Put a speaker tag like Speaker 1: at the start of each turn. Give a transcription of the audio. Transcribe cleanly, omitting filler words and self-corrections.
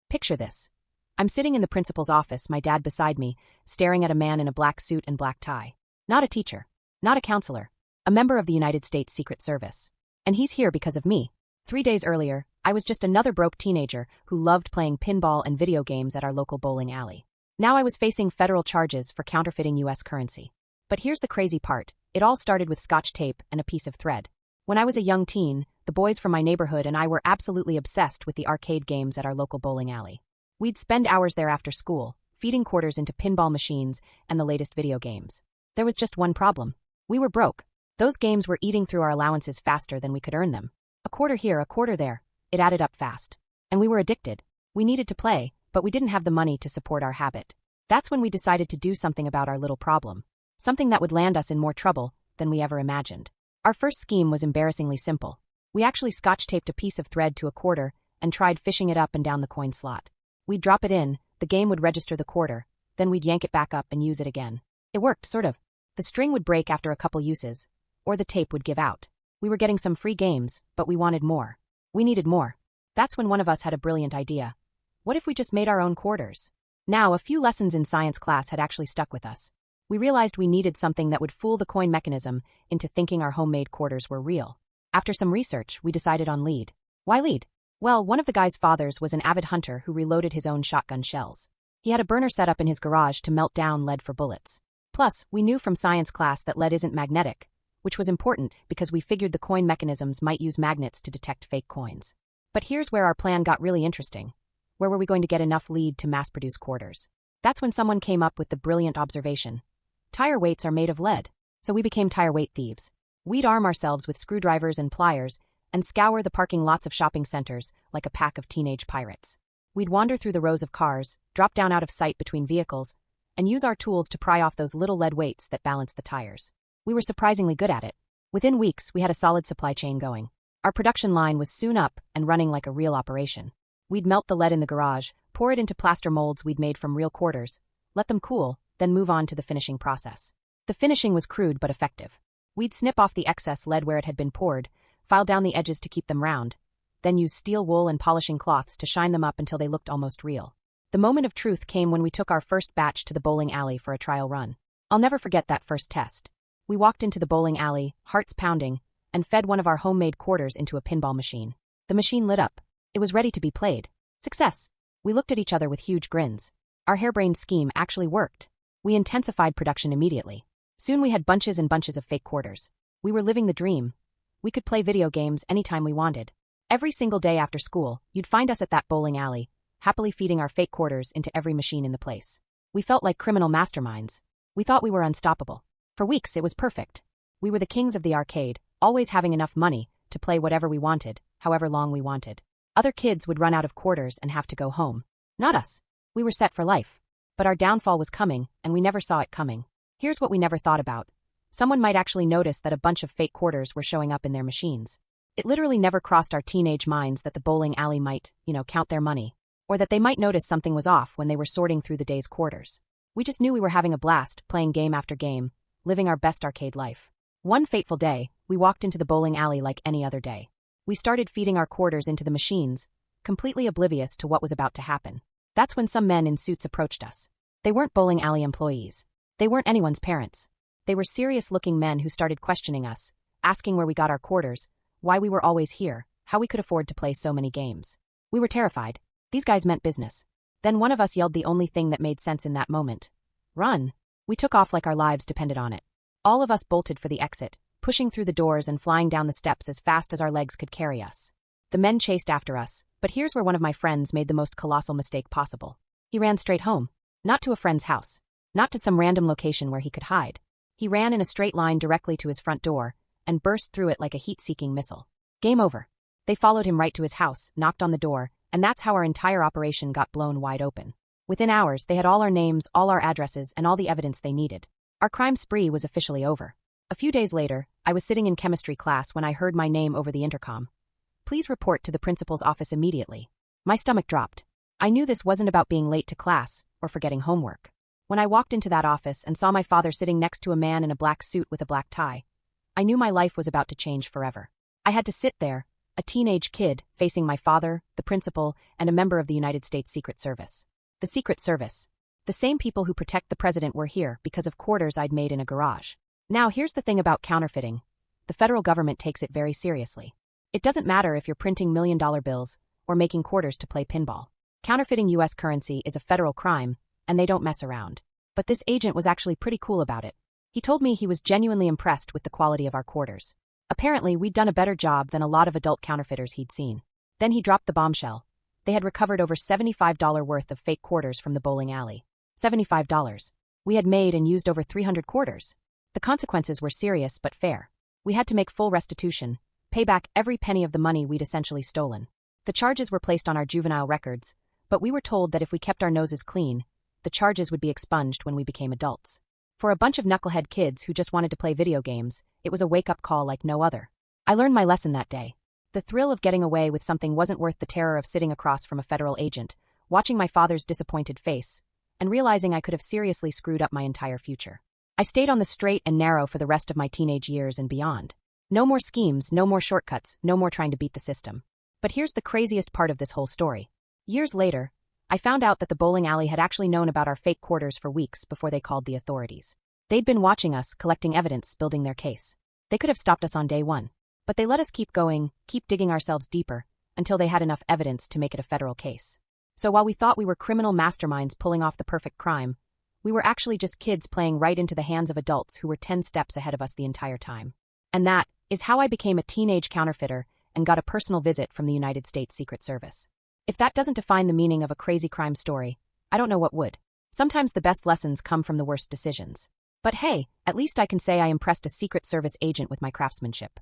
Speaker 1: Picture this. I'm sitting in the principal's office, my dad beside me, staring at a man in a black suit and black tie. Not a teacher. Not a counselor. A member of the United States Secret Service. And he's here because of me. 3 days earlier, I was just another broke teenager who loved playing pinball and video games at our local bowling alley. Now I was facing federal charges for counterfeiting U.S. currency. But here's the crazy part. It all started with Scotch tape and a piece of thread. When I was a young teen, the boys from my neighborhood and I were absolutely obsessed with the arcade games at our local bowling alley. We'd spend hours there after school, feeding quarters into pinball machines and the latest video games. There was just one problem. We were broke. Those games were eating through our allowances faster than we could earn them. A quarter here, a quarter there. It added up fast. And we were addicted. We needed to play, but we didn't have the money to support our habit. That's when we decided to do something about our little problem. Something that would land us in more trouble than we ever imagined. Our first scheme was embarrassingly simple. We actually scotch-taped a piece of thread to a quarter and tried fishing it up and down the coin slot. We'd drop it in, the game would register the quarter, then we'd yank it back up and use it again. It worked, sort of. The string would break after a couple uses, or the tape would give out. We were getting some free games, but we wanted more. We needed more. That's when one of us had a brilliant idea. What if we just made our own quarters? Now, a few lessons in science class had actually stuck with us. We realized we needed something that would fool the coin mechanism into thinking our homemade quarters were real. After some research, we decided on lead. Why lead? Well, one of the guy's fathers was an avid hunter who reloaded his own shotgun shells. He had a burner set up in his garage to melt down lead for bullets. Plus, we knew from science class that lead isn't magnetic, which was important because we figured the coin mechanisms might use magnets to detect fake coins. But here's where our plan got really interesting. Where were we going to get enough lead to mass-produce quarters? That's when someone came up with the brilliant observation. Tire weights are made of lead, so we became tire weight thieves. We'd arm ourselves with screwdrivers and pliers and scour the parking lots of shopping centers like a pack of teenage pirates. We'd wander through the rows of cars, drop down out of sight between vehicles, and use our tools to pry off those little lead weights that balance the tires. We were surprisingly good at it. Within weeks, we had a solid supply chain going. Our production line was soon up and running like a real operation. We'd melt the lead in the garage, pour it into plaster molds we'd made from real quarters, let them cool, then move on to the finishing process. The finishing was crude but effective. We'd snip off the excess lead where it had been poured, file down the edges to keep them round, then use steel wool and polishing cloths to shine them up until they looked almost real. The moment of truth came when we took our first batch to the bowling alley for a trial run. I'll never forget that first test. We walked into the bowling alley, hearts pounding, and fed one of our homemade quarters into a pinball machine. The machine lit up. It was ready to be played. Success! We looked at each other with huge grins. Our harebrained scheme actually worked. We intensified production immediately. Soon we had bunches and bunches of fake quarters. We were living the dream. We could play video games anytime we wanted. Every single day after school, you'd find us at that bowling alley, happily feeding our fake quarters into every machine in the place. We felt like criminal masterminds. We thought we were unstoppable. For weeks, it was perfect. We were the kings of the arcade, always having enough money to play whatever we wanted, however long we wanted. Other kids would run out of quarters and have to go home. Not us. We were set for life. But our downfall was coming, and we never saw it coming. Here's what we never thought about. Someone might actually notice that a bunch of fake quarters were showing up in their machines. It literally never crossed our teenage minds that the bowling alley might, count their money. Or that they might notice something was off when they were sorting through the day's quarters. We just knew we were having a blast, playing game after game, living our best arcade life. One fateful day, we walked into the bowling alley like any other day. We started feeding our quarters into the machines, completely oblivious to what was about to happen. That's when some men in suits approached us. They weren't bowling alley employees. They weren't anyone's parents. They were serious-looking men who started questioning us, asking where we got our quarters, why we were always here, how we could afford to play so many games. We were terrified. These guys meant business. Then one of us yelled the only thing that made sense in that moment. Run! We took off like our lives depended on it. All of us bolted for the exit, pushing through the doors and flying down the steps as fast as our legs could carry us. The men chased after us, but here's where one of my friends made the most colossal mistake possible. He ran straight home. Not to a friend's house. Not to some random location where he could hide. He ran in a straight line directly to his front door and burst through it like a heat-seeking missile. Game over. They followed him right to his house, knocked on the door, and that's how our entire operation got blown wide open. Within hours, they had all our names, all our addresses, and all the evidence they needed. Our crime spree was officially over. A few days later, I was sitting in chemistry class when I heard my name over the intercom. Please report to the principal's office immediately. My stomach dropped. I knew this wasn't about being late to class or forgetting homework. When I walked into that office and saw my father sitting next to a man in a black suit with a black tie, I knew my life was about to change forever. I had to sit there, a teenage kid facing my father, the principal, and a member of the United States Secret Service. The Secret Service. The same people who protect the president were here because of quarters I'd made in a garage. Now here's the thing about counterfeiting. The federal government takes it very seriously. It doesn't matter if you're printing million-dollar bills or making quarters to play pinball. Counterfeiting U.S. currency is a federal crime, and they don't mess around. But this agent was actually pretty cool about it. He told me he was genuinely impressed with the quality of our quarters. Apparently, we'd done a better job than a lot of adult counterfeiters he'd seen. Then he dropped the bombshell. They had recovered over $75 worth of fake quarters from the bowling alley. $75. We had made and used over 300 quarters. The consequences were serious but fair. We had to make full restitution, pay back every penny of the money we'd essentially stolen. The charges were placed on our juvenile records, but we were told that if we kept our noses clean, the charges would be expunged when we became adults. For a bunch of knucklehead kids who just wanted to play video games, it was a wake-up call like no other. I learned my lesson that day. The thrill of getting away with something wasn't worth the terror of sitting across from a federal agent, watching my father's disappointed face, and realizing I could have seriously screwed up my entire future. I stayed on the straight and narrow for the rest of my teenage years and beyond. No more schemes, no more shortcuts, no more trying to beat the system. But here's the craziest part of this whole story. Years later, I found out that the bowling alley had actually known about our fake quarters for weeks before they called the authorities. They'd been watching us, collecting evidence, building their case. They could have stopped us on day one, but they let us keep going, keep digging ourselves deeper, until they had enough evidence to make it a federal case. So while we thought we were criminal masterminds pulling off the perfect crime, we were actually just kids playing right into the hands of adults who were 10 steps ahead of us the entire time. And that is how I became a teenage counterfeiter and got a personal visit from the United States Secret Service. If that doesn't define the meaning of a crazy crime story, I don't know what would. Sometimes the best lessons come from the worst decisions. But hey, at least I can say I impressed a Secret Service agent with my craftsmanship.